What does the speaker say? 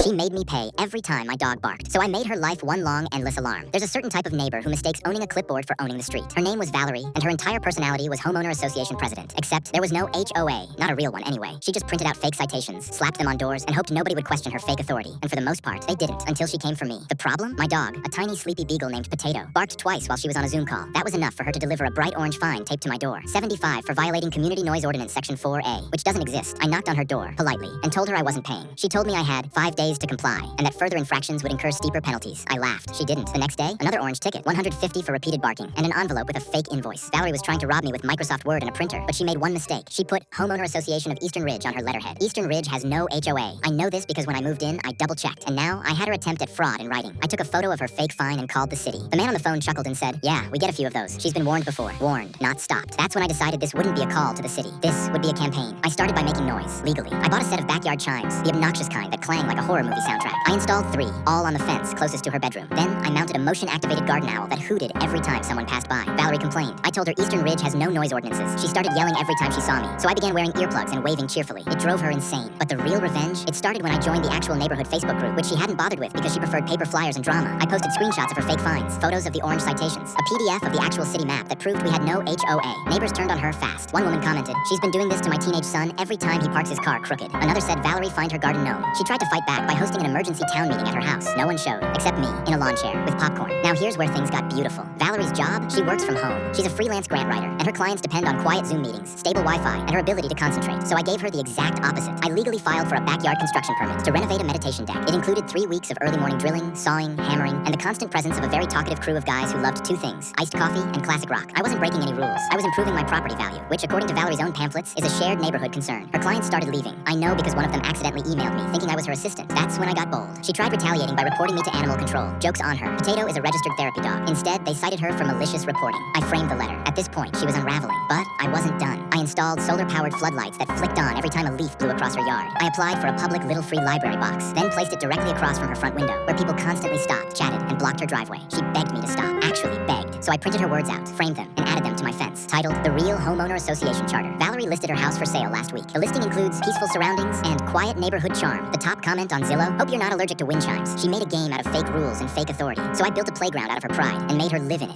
She made me pay every time my dog barked, so I made her life one long, endless alarm. There's a certain type of neighbor who mistakes owning a clipboard for owning the street. Her name was Valerie, and her entire personality was Homeowner Association president, except there was no HOA, not a real one anyway. She just printed out fake citations, slapped them on doors, and hoped nobody would question her fake authority. And for the most part, they didn't, until she came for me. The problem? My dog, a tiny sleepy beagle named Potato, barked twice while she was on a Zoom call. That was enough for her to deliver a bright orange fine taped to my door. 75 for violating Community Noise Ordinance Section 4A, which doesn't exist. I knocked on her door, politely, and told her I wasn't paying. She told me I had 5 days to comply, and that further infractions would incur steeper penalties. I laughed. She didn't. The next day, another orange ticket, 150 for repeated barking, and an envelope with a fake invoice. Valerie was trying to rob me with Microsoft Word and a printer, but she made one mistake. She put Homeowner Association of Eastern Ridge on her letterhead. Eastern Ridge has no HOA. I know this because when I moved in, I double-checked, and now I had her attempt at fraud in writing. I took a photo of her fake fine and called the city. The man on the phone chuckled and said, "Yeah, we get a few of those. She's been warned before. Warned, not stopped." That's when I decided this wouldn't be a call to the city. This would be a campaign. I started by making noise, legally. I bought a set of backyard chimes, the obnoxious kind that clang like a horror movie soundtrack. I installed 3, all on the fence closest to her bedroom. Then I mounted a motion-activated garden owl that hooted every time someone passed by. Valerie complained. I told her Eastern Ridge has no noise ordinances. She started yelling every time she saw me, so I began wearing earplugs and waving cheerfully. It drove her insane. But the real revenge? It started when I joined the actual neighborhood Facebook group, which she hadn't bothered with because she preferred paper flyers and drama. I posted screenshots of her fake fines, photos of the orange citations, a PDF of the actual city map that proved we had no HOA. Neighbors turned on her fast. One woman commented, "She's been doing this to my teenage son every time he parks his car crooked." Another said, "Valerie, find her garden gnome." She tried to fight back by hosting an emergency town meeting at her house. No one showed, except me, in a lawn chair, with popcorn. Now here's where things got beautiful. Valerie's job? She works from home. She's a freelance grant writer, and her clients depend on quiet Zoom meetings, stable Wi-Fi, and her ability to concentrate. So I gave her the exact opposite. I legally filed for a backyard construction permit to renovate a meditation deck. It included 3 weeks of early morning drilling, sawing, hammering, and the constant presence of a very talkative crew of guys who loved 2 things, iced coffee and classic rock. I wasn't breaking any rules. I was improving my property value, which, according to Valerie's own pamphlets, is a shared neighborhood concern. Her clients started leaving. I know because one of them accidentally emailed me, thinking I was her assistant. That's when I got bold. She tried retaliating by reporting me to animal control. Joke's on her. Potato is a registered therapy dog. Instead, they cited her for malicious reporting. I framed the letter. At this point, she was unraveling. But I wasn't done. I installed solar-powered floodlights that flicked on every time a leaf blew across her yard. I applied for a public little free library box, then placed it directly across from her front window, where people constantly stopped, chatted, and blocked her driveway. She begged me to stop. Actually begged. So I printed her words out, framed them, and added them to my fence, titled The Real Homeowner Association Charter. Valerie listed her house for sale last week. The listing includes peaceful surroundings and quiet neighborhood charm. The top comment on Zillow, "Hope you're not allergic to wind chimes." She made a game out of fake rules and fake authority. So I built a playground out of her pride and made her live in it.